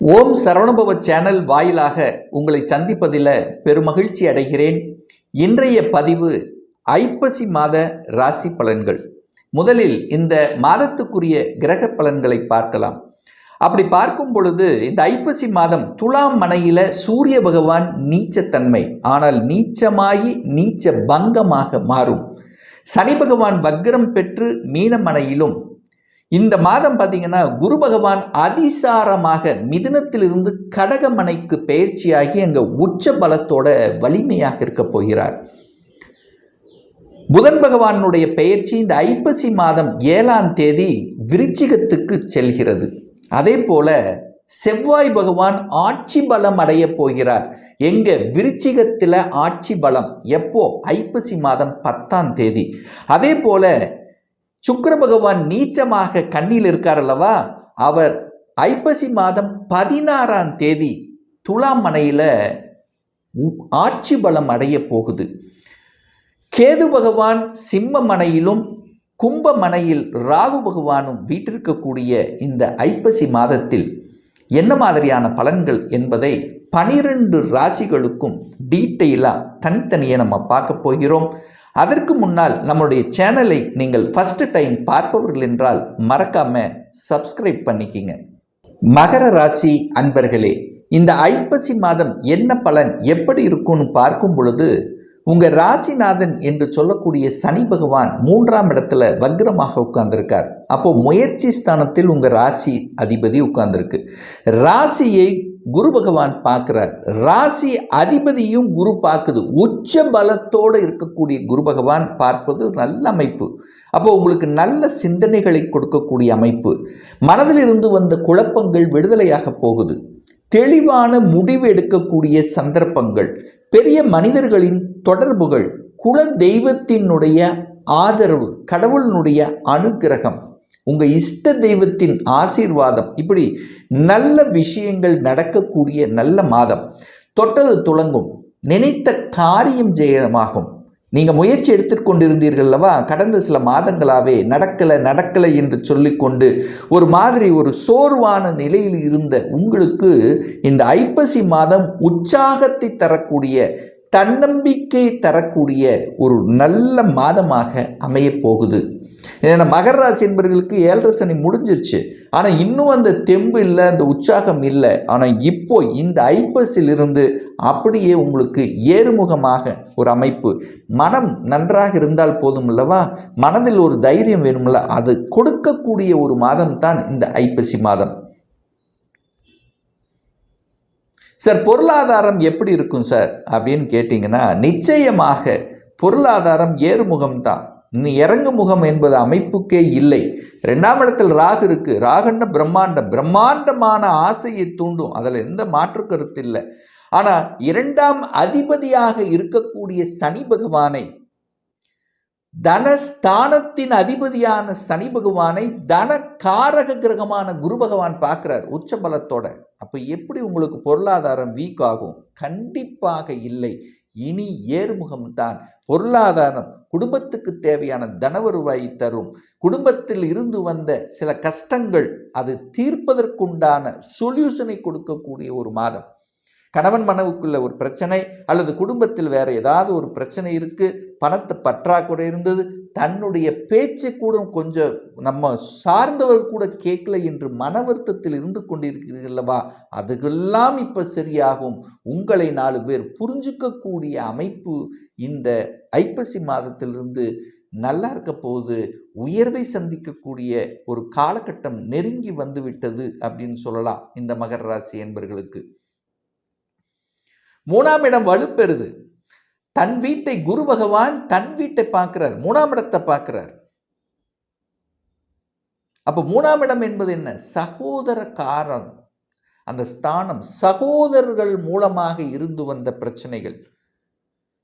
ஓம் Saravanabhava channel வாயிலாக உங்களை சந்திப்பதில் பெருமகிழ்ச்சி அடைகிறேன். இன்றைய பதிவு ஐப்பசி மாத ராசி பலன்கள். முதலில் இந்த மாதத்துக்குரிய கிரக பலன்களை பார்க்கலாம். அப்படி பார்க்கும் பொழுது இந்த ஐப்பசி மாதம் துலாம் மனையில சூரிய பகவான் நீச்சத்தன்மை, ஆனால் நீச்சமாகி நீச்ச பங்கமாக மாறும். சனி பகவான் வக்ரம் பெற்று மீனமனையிலும், இந்த மாதம் பார்த்தீங்கன்னா குரு பகவான் அதிசாரமாக மிதுனத்திலிருந்து கடகமனைக்கு பயிற்சியாகி அங்கே உச்ச பலத்தோட வலிமையாக இருக்க போகிறார். புதன் பகவானுடைய பெயர்ச்சி இந்த ஐப்பசி மாதம் 7ஆம் தேதி விருச்சிகத்துக்கு செல்கிறது. அதே போல செவ்வாய் பகவான் ஆட்சி பலம் அடைய போகிறார். எங்க விருச்சிகத்தில் ஆட்சி பலம் எப்போ? ஐப்பசி மாதம் 10ஆம் தேதி. அதே போல சுக்கிர பகவான் நீச்சமாக கண்ணில் இருக்கார் அல்லவா, அவர் ஐப்பசி மாதம் 16ஆம் தேதி துலாம் மனையில் ஆட்சி பலம் அடைய போகுது. கேது பகவான் சிம்ம மனையிலும் கும்ப மனையில் ராகு பகவானும் வீட்டிருக்கக்கூடிய இந்த ஐப்பசி மாதத்தில் என்ன மாதிரியான பலன்கள் என்பதை 12 ராசிகளுக்கும் டீட்டெயிலாக தனித்தனியே நம்ம பார்க்க போகிறோம். அதற்கு முன்னால் நம்முடைய சேனலை நீங்கள் ஃபர்ஸ்ட் டைம் பார்ப்பவர்கள் என்றால் மறக்காம சப்ஸ்கிரைப் பண்ணிக்கிங்க. மகர ராசி அன்பர்களே, இந்த ஐப்பசி மாதம் என்ன பலன் எப்படி இருக்கும்னு பார்க்கும் பொழுது, உங்கள் ராசிநாதன் என்று சொல்லக்கூடிய சனி பகவான் 3ஆம் இடத்துல வக்ரமாக உட்கார்ந்துருக்கார். அப்போ முயற்சி ஸ்தானத்தில் உங்கள் ராசி அதிபதி உட்கார்ந்துருக்கு. ராசியை குரு பகவான் பார்க்கிறார். ராசி அதிபதியும் குரு பார்க்குது. உச்ச பலத்தோடு இருக்கக்கூடிய குரு பகவான் பார்ப்பது நல்ல அமைப்பு. அப்போ உங்களுக்கு நல்ல சிந்தனைகளை கொடுக்கக்கூடிய அமைப்பு. மனதில் இருந்து வந்த குழப்பங்கள் விடுதலையாக போகுது. தெளிவான முடிவு எடுக்கக்கூடிய சந்தர்ப்பங்கள், பெரிய மனிதர்களின் தொடர்புகள், குல தெய்வத்தினுடைய ஆதரவு, கடவுளினுடைய அனுகிரகம், உங்கள் இஷ்ட தெய்வத்தின் ஆசீர்வாதம், இப்படி நல்ல விஷயங்கள் நடக்கக்கூடிய நல்ல மாதம். தொட்டது துலங்கும், நினைத்த காரியம் ஜெயமாகும். நீங்கள் முயற்சி எடுத்துக்கொண்டிருந்தீர்கள் அல்லவா, கடந்த சில மாதங்களாகவே நடக்கலை என்று சொல்லிக்கொண்டு ஒரு மாதிரி ஒரு சோர்வான நிலையில் இருந்த உங்களுக்கு இந்த ஐப்பசி மாதம் உற்சாகத்தை தரக்கூடிய, தன்னம்பிக்கை தரக்கூடிய ஒரு நல்ல மாதமாக அமைய போகுது. ஏன்னா மகர ராசி என்பவர்களுக்கு 7.5 சனி முடிஞ்சிருச்சு. ஆனால் இன்னும் அந்த தெம்பு இல்லை, அந்த உற்சாகம் இல்லை. ஆனால் இப்போ இந்த ஐப்பசிலிருந்து அப்படியே உங்களுக்கு ஏறுமுகமாக ஒரு அமைப்பு. மனம் நன்றாக இருந்தால் போதும் அல்லவா, மனதில் ஒரு தைரியம் வேணும்ல, அது கொடுக்கக்கூடிய ஒரு மாதம் தான் இந்த ஐப்பசி மாதம். சார் பொருளாதாரம் எப்படி இருக்கும் சார் அப்படின்னு கேட்டிங்கன்னா, நிச்சயமாக பொருளாதாரம் ஏறுமுகம்தான், இறங்கு முகம் என்பது அமைப்புக்கே இல்லை. 2ஆம் இடத்தில் ராகு இருக்கு. ராகுன்னா பிரம்மாண்டமான ஆசையை தூண்டும், அதில் எந்த மாற்று கருத்து இல்லை. ஆனால் 2ஆம் அதிபதியாக இருக்கக்கூடிய சனி பகவானை, தனஸ்தானத்தின் அதிபதியான சனி பகவானை தன காரக கிரகமான குரு பகவான் பார்க்கிறார் உச்ச பலத்தோட. அப்போ எப்படி உங்களுக்கு பொருளாதாரம் வீக் ஆகும்? கண்டிப்பாக இல்லை. இனி ஏறுமுகம்தான். பொருளாதாரம் குடும்பத்துக்கு தேவையான தனவருவாயை தரும். குடும்பத்தில் இருந்து வந்த சில கஷ்டங்கள் அது தீர்ப்பதற்குண்டான சொல்யூஷனை கொடுக்கக்கூடிய ஒரு மாதம். கணவன் மனைவிக்குள்ள ஒரு பிரச்சனை அல்லது குடும்பத்தில் வேற ஏதாவது ஒரு பிரச்சனை இருக்கு, பணத்தை பற்றாக்குறை இருந்தது, தன்னுடைய பேச்சு கூட கொஞ்சம் நம்ம சார்ந்தவர் கூட கேட்கல என்று மன வருத்தத்தில் இருந்து கொண்டிருக்கிறீர்களவா, அதுக்கெல்லாம் இப்போ சரியாகும். உங்களை 4 பேர் புரிஞ்சுக்கக்கூடிய அமைப்பு இந்த ஐப்பசி மாதத்திலிருந்து நல்லா இருக்க போகுது. உயர்வை சந்திக்கக்கூடிய ஒரு காலகட்டம் நெருங்கி வந்து விட்டது அப்படின்னு சொல்லலாம் இந்த மகர ராசி என்பவர்களுக்கு. 3ஆம் இடம் வலுப்பெறுது. தன் வீட்டை குரு பகவான் தன் வீட்டை பார்க்கிறார், 3ஆம் இடத்தை பார்க்கிறார். அப்ப 3ஆம் இடம் என்பது என்ன? சகோதர காரணம். அந்த ஸ்தானம் சகோதரர்கள் மூலமாக இருந்து வந்த பிரச்சனைகள்,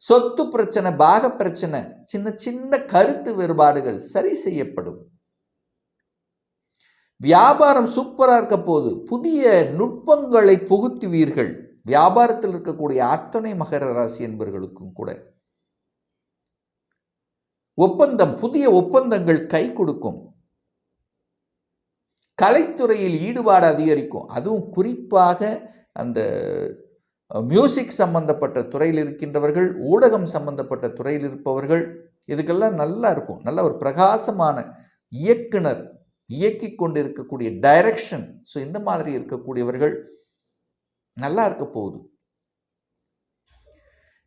சொத்து பிரச்சனை, பாக பிரச்சனை, சின்ன சின்ன கருத்து வேறுபாடுகள் சரி செய்யப்படும். வியாபாரம் சூப்பரா இருக்க போது. புதிய நுட்பங்களை புகுத்துவீர்கள். வியாபாரத்தில் இருக்கக்கூடிய அத்தனை மகர ராசி என்பவர்களுக்கும் கூட ஒப்பந்தம், புதிய ஒப்பந்தங்கள் கை கொடுக்கும். கலைத்துறையில் ஈடுபாடு அதிகரிக்கும். அதுவும் குறிப்பாக அந்த மியூசிக் சம்பந்தப்பட்ட துறையில் இருக்கின்றவர்கள், ஊடகம் சம்பந்தப்பட்ட துறையில் இருப்பவர்கள், இதுக்கெல்லாம் நல்லா இருக்கும். நல்ல ஒரு பிரகாசமான இயக்குனர் இயக்கி கொண்டு இருக்கக்கூடிய டைரக்ஷன், ஸோ இந்த மாதிரி இருக்கக்கூடியவர்கள் நல்லா இருக்க போகுது.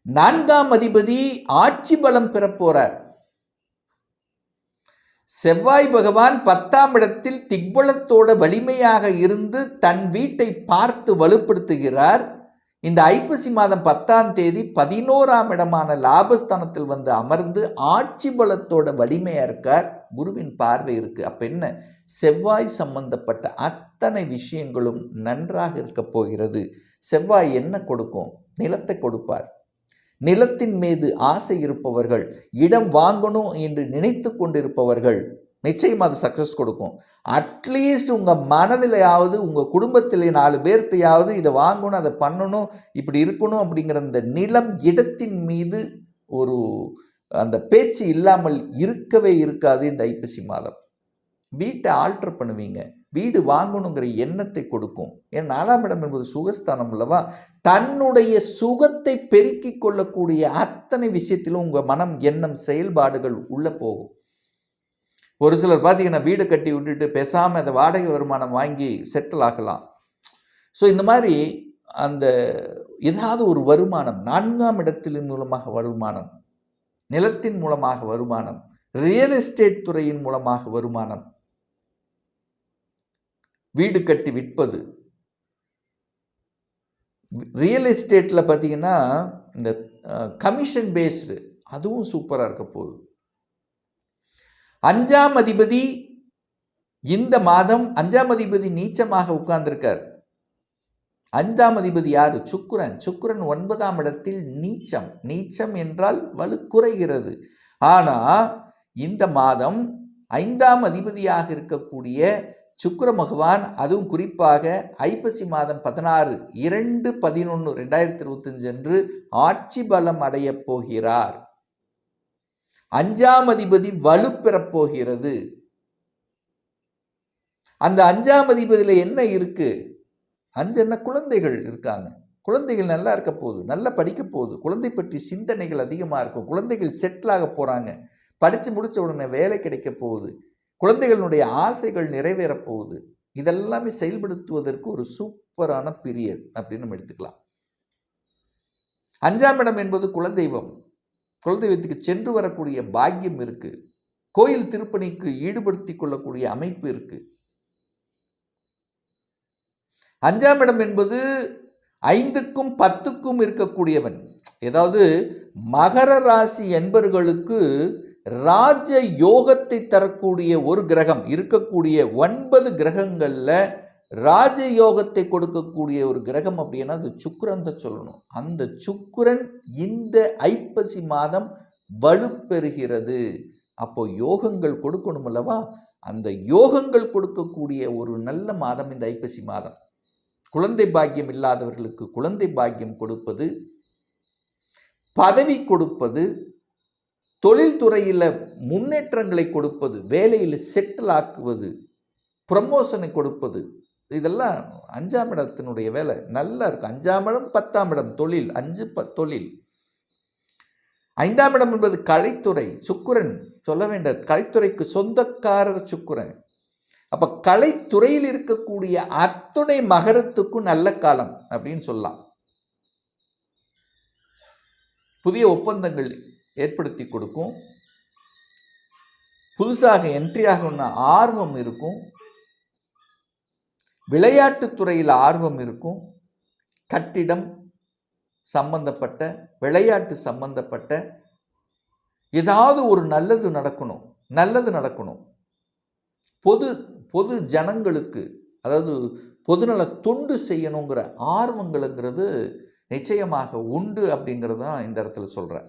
4ஆம் அதிபதி ஆட்சி பலம் பெறப்போறார். செவ்வாய் பகவான் 10ஆம் இடத்தில் திக்பலத்தோட வலிமையாக இருந்து தன் வீட்டை பார்த்து வலுப்படுத்துகிறார். இந்த ஐப்பசி மாதம் 10ஆம் தேதி 11ஆம் இடமான லாபஸ்தானத்தில் வந்து அமர்ந்து ஆட்சி பலத்தோட வலிமையா இருக்கார். குருவின் பார்வை இருக்கு. அப்ப என்ன, செவ்வாய் சம்பந்தப்பட்ட அத்தனை விஷயங்களும் நன்றாக இருக்க போகிறது. செவ்வாய் என்ன கொடுக்கும்? நிலத்தை கொடுப்பார். நிலத்தின் மீது ஆசை இருப்பவர்கள், இடம் வாங்கணும் என்று நினைத்து கொண்டிருப்பவர்கள், நிச்சயம் அது சக்ஸஸ் கொடுக்கும். அட்லீஸ்ட் உங்கள் மனதிலையாவது, உங்கள் குடும்பத்திலே 4 பேர்த்தையாவது இதை வாங்கணும், அதை பண்ணணும், இப்படி இருக்கணும் அப்படிங்கிற அந்த நிலம் இடத்தின் மீது ஒரு அந்த பேச்சு இல்லாமல் இருக்கவே இருக்காது. இந்த ஐப்பசி மாதம் வீட்டை ஆல்டர் பண்ணுவீங்க, வீடு வாங்கணுங்கிற எண்ணத்தை கொடுக்கும். ஏன் 4ஆம் இடம் என்பது சுகஸ்தானம் அல்லவா? தன்னுடைய சுகத்தை பெருக்கிக் கொள்ளக்கூடிய அத்தனை விஷயத்திலும் உங்கள் மனம், எண்ணம், செயல்பாடுகள் உள்ள போகும். ஒரு சிலர் பார்த்தீங்கன்னா வீடு கட்டி விட்டுட்டு பேசாமல் அந்த வாடகை வருமானம் வாங்கி செட்டில் ஆகலாம். ஸோ இந்த மாதிரி அந்த ஏதாவது ஒரு வருமானம், 4ஆம் இடத்தின் மூலமாக வருமானம், நிலத்தின் மூலமாக வருமானம், ரியல் எஸ்டேட் துறையின் மூலமாக வருமானம், வீடு கட்டி விற்பது, ரியல் எஸ்டேட்டில் பார்த்தீங்கன்னா இந்த கமிஷன் பேஸ்டு, அதுவும் சூப்பராக இருக்க போகுது. 5ஆம் அதிபதி இந்த மாதம் 5ஆம் அதிபதி நீச்சமாக உட்கார்ந்திருக்கார். 5ஆம் அதிபதி யாரு? சுக்கிரன். சுக்கிரன் 9ஆம் இடத்தில் நீச்சம். நீச்சம் என்றால் வலு குறைகிறது. ஆனா இந்த மாதம் 5ஆம் அதிபதியாக இருக்கக்கூடிய சுக்கிர பகவான், அதுவும் குறிப்பாக ஐப்பசி மாதம் 16 2/11/2025 அன்று ஆட்சி பலம் அடைய போகிறார். 5ஆம் அதிபதி வலு பெறப்போகிறது. அந்த 5ஆம் அதிபதியில் என்ன இருக்கு? 5 என்ன, குழந்தைகள் இருக்காங்க. குழந்தைகள் நல்லா இருக்க போகுது, நல்லா படிக்க போகுது, குழந்தை பற்றி சிந்தனைகள் அதிகமாக இருக்கும். குழந்தைகள் செட்டில் ஆக போகிறாங்க, படித்து முடித்த உடனே வேலை கிடைக்க போகுது, குழந்தைகளுடைய ஆசைகள் நிறைவேறப் போகுது. இதெல்லாமே செயல்படுத்துவதற்கு ஒரு சூப்பரான பீரியட் அப்படின்னு நம்ம எடுத்துக்கலாம். 5ஆம் இடம் என்பது குலதெய்வம். குலதெய்வத்துக்கு சென்று வரக்கூடிய பாக்கியம் இருக்கு. கோயில் திருப்பணிக்கு ஈடுபடுத்திக் கொள்ளக்கூடிய அமைப்பு இருக்கு. 5ஆம் இடம் என்பது 5க்கும் 10க்கும் இருக்கக்கூடியவன். ஏதாவது மகர ராசி என்பர்களுக்கு ராஜ யோகத்தை தரக்கூடிய ஒரு கிரகம், இருக்கக்கூடிய 9 கிரகங்கள்ல ராஜ யோகத்தை கொடுக்கக்கூடிய ஒரு கிரகம் அப்படின்னா அது சுக்கிரன் தான் சொல்லணும். அந்த சுக்கிரன் இந்த ஐப்பசி மாதம் வலுப்பெறுகிறது. அப்போ யோகங்கள் கொடுக்கணும் அல்லவா? அந்த யோகங்கள் கொடுக்கக்கூடிய ஒரு நல்ல மாதம் இந்த ஐப்பசி மாதம். குழந்தை பாக்கியம் இல்லாதவர்களுக்கு குழந்தை பாக்கியம் கொடுப்பது, பதவி கொடுப்பது, தொழில்துறையில் முன்னேற்றங்களை கொடுப்பது, வேலையில் செட்டில் ஆக்குவது, ப்ரமோஷனை கொடுப்பது, இதெல்லாம் 5ஆம் இடத்தினுடைய வேலை நல்லா இருக்கு. 5ஆம் இடம் 10ஆம் இடம் தொழில், 5 தொழில். 5ஆம் இடம் என்பது கலைத்துறை. சுக்கிரன் சொல்ல வேண்டிய கலைத்துறைக்கு சொந்தக்காரர் சுக்கிரன். அப்ப கலைத்துறையில் இருக்கக்கூடிய அத்துணை மகரத்துக்கும் நல்ல காலம் அப்படின்னு சொல்லலாம். புதிய ஒப்பந்தங்கள் ஏற்படுத்தி கொடுக்கும். புதுசாக என்ட்ரி ஆகணும்னா ஆர்வம் இருக்கும். விளையாட்டுத்துறையில் ஆர்வம் இருக்கும். கட்டிடம் சம்பந்தப்பட்ட, விளையாட்டு சம்பந்தப்பட்ட ஏதாவது ஒரு நல்லது நடக்கணும். பொது ஜனங்களுக்கு, அதாவது பொதுநல தொண்டு செய்யணுங்கிற ஆர்வங்கள்ங்கிறது நிச்சயமாக உண்டு அப்படிங்கிறது தான் இந்த இடத்துல சொல்றேன்.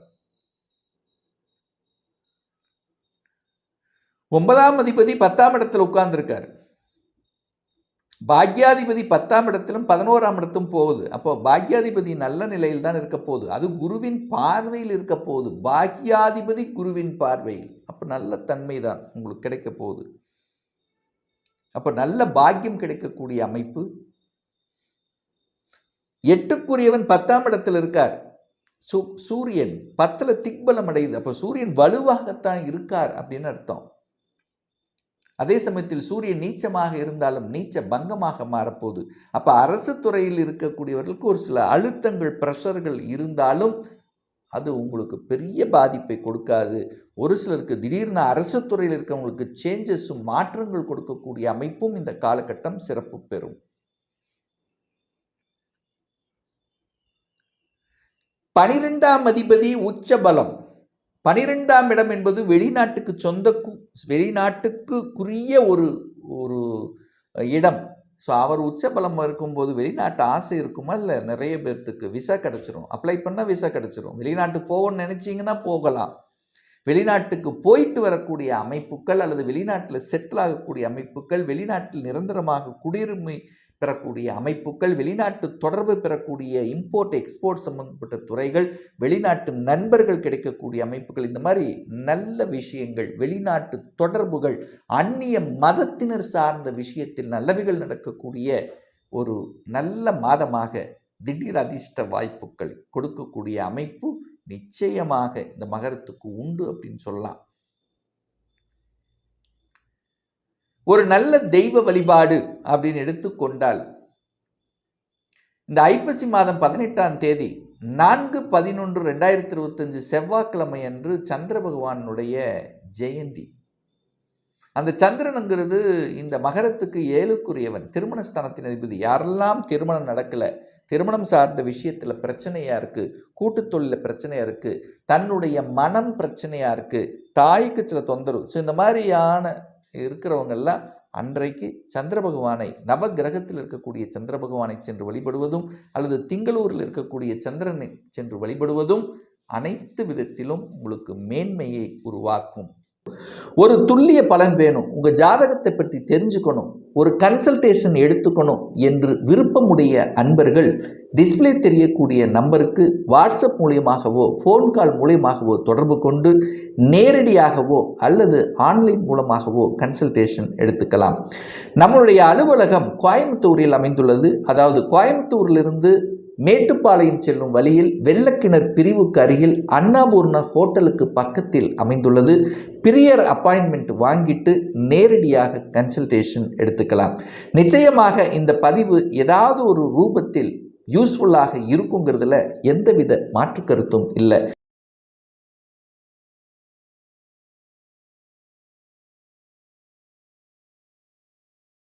9ஆம் அதிபதி 10ஆம் இடத்துல உட்கார்ந்துருக்காரு. பாக்யாதிபதி 10ஆம் இடத்திலும் 11ஆம் இடத்தும் போகுது. அப்போ பாக்யாதிபதி நல்ல நிலையில் தான் இருக்க போகுது. அது குருவின் பார்வையில் இருக்க போகுது. பாக்யாதிபதி குருவின் பார்வையில். அப்போ நல்ல தன்மை தான் உங்களுக்கு கிடைக்க போகுது. அப்போ நல்ல பாக்கியம் கிடைக்கக்கூடிய அமைப்பு. 8க்குரியவன் 10ஆம் இடத்தில் இருக்கார். சூரியன் 10ல் திக்பலம் அடையுது. அப்போ சூரியன் வலுவாகத்தான் இருக்கார் அப்படின்னு அர்த்தம். அதே சமயத்தில் சூரியன் நீச்சமாக இருந்தாலும் நீச்ச பங்கமாக மாறப்போகுது. அப்போ அரசு துறையில் இருக்கக்கூடியவர்களுக்கு ஒரு சில அழுத்தங்கள், ப்ரெஷர்கள் இருந்தாலும் அது உங்களுக்கு பெரிய பாதிப்பை கொடுக்காது. ஒரு சிலருக்கு திடீர்னு அரசு துறையில் இருக்கவங்களுக்கு சேஞ்சஸும் மாற்றங்கள் கொடுக்கக்கூடிய அமைப்பும் இந்த காலகட்டம் சிறப்பு பெறும். 12ஆம் அதிபதி உச்சபலம். 12ஆம் இடம் என்பது வெளிநாட்டுக்குரிய ஒரு இடம். ஸோ அவர் உச்சபலம் இருக்கும்போது வெளிநாட்டு ஆசை இருக்குமா? இல்லை, நிறைய பேர்த்துக்கு விசா கிடச்சிரும். அப்ளை பண்ணால் விசா கிடச்சிரும். வெளிநாட்டு போகணும்னு நினச்சிங்கன்னா போகலாம். வெளிநாட்டுக்கு போயிட்டு வரக்கூடிய அமைப்புகள் அல்லது வெளிநாட்டில் செட்டில் ஆகக்கூடிய அமைப்புகள், வெளிநாட்டில் நிரந்தரமாக குடியுரிமை பெறக்கூடிய அமைப்புகள், வெளிநாட்டு தொடர்பு பெறக்கூடிய இம்போர்ட் எக்ஸ்போர்ட் சம்பந்தப்பட்ட துறைகள், வெளிநாட்டு நண்பர்கள் கிடைக்கக்கூடிய அமைப்புகள், இந்த மாதிரி நல்ல விஷயங்கள், வெளிநாட்டு தொடர்புகள், அந்நிய மதத்தினர் சார்ந்த விஷயத்தில் நல்லவைகள் நடக்கக்கூடிய ஒரு நல்ல மாதமாக திடீர் அதிர்ஷ்ட வாய்ப்புகள் கொடுக்கக்கூடிய அமைப்பு நிச்சயமாக இந்த மகரத்துக்கு உண்டு அப்படின்னு சொல்லலாம். ஒரு நல்ல தெய்வ வழிபாடு அப்படின்னு எடுத்துக்கொண்டால் இந்த ஐப்பசி மாதம் 18ஆம் தேதி 4/11/2025 செவ்வாய்க்கிழமை அன்று சந்திர பகவானுடைய ஜெயந்தி. அந்த சந்திரனுங்கிறது இந்த மகரத்துக்கு 7க்குரியவன், திருமணஸ்தானத்தின் அதிபதி. யாரெல்லாம் திருமணம் நடக்கலை, திருமணம் சார்ந்த விஷயத்தில் பிரச்சனையாக இருக்குது, கூட்டுத் தொழிலில் பிரச்சனையாக இருக்குது, தன்னுடைய மனம் பிரச்சனையாக இருக்குது, தாய்க்கு சில தொந்தரவு, ஸோ இந்த மாதிரியான இருக்கிறவங்கெல்லாம் அன்றைக்கு சந்திர பகவானை, நவ கிரகத்தில் இருக்கக்கூடிய சந்திர பகவானை சென்று வழிபடுவதும் அல்லது திங்களூரில் இருக்கக்கூடிய சந்திரனை சென்று வழிபடுவதும் அனைத்து விதத்திலும் உங்களுக்கு மேன்மையை உருவாக்கும். ஒரு துல்லிய பலன் வேணும், உங்கள் ஜாதகத்தை பற்றி தெரிஞ்சுக்கணும், ஒரு கன்சல்டேஷன் எடுத்துக்கணும் என்று விருப்பமுடைய அன்பர்கள் டிஸ்பிளே தெரியக்கூடிய நம்பருக்கு வாட்ஸ்அப் மூலியமாகவோ ஃபோன் கால் மூலியமாகவோ தொடர்பு கொண்டு நேரடியாகவோ அல்லது ஆன்லைன் மூலமாகவோ கன்சல்டேஷன் எடுத்துக்கலாம். நம்மளுடைய அலுவலகம் கோயம்புத்தூரில் அமைந்துள்ளது. அதாவது கோயம்புத்தூரிலிருந்து மேட்டுப்பாளையம் செல்லும் வழியில் வெள்ளக்கிணர் பிரிவுக்கு அருகில் அன்னபூர்ணா ஹோட்டலுக்கு பக்கத்தில் அமைந்துள்ளது. பிரியர் அப்பாயின்மெண்ட் வாங்கிட்டு நேரடியாக கன்சல்டேஷன் எடுத்துக்கலாம். நிச்சயமாக இந்த பதிவு ஏதாவது ஒரு ரூபத்தில் யூஸ்ஃபுல்லாக இருக்குங்கிறதுல எந்தவித மாற்று கருத்தும் இல்லை.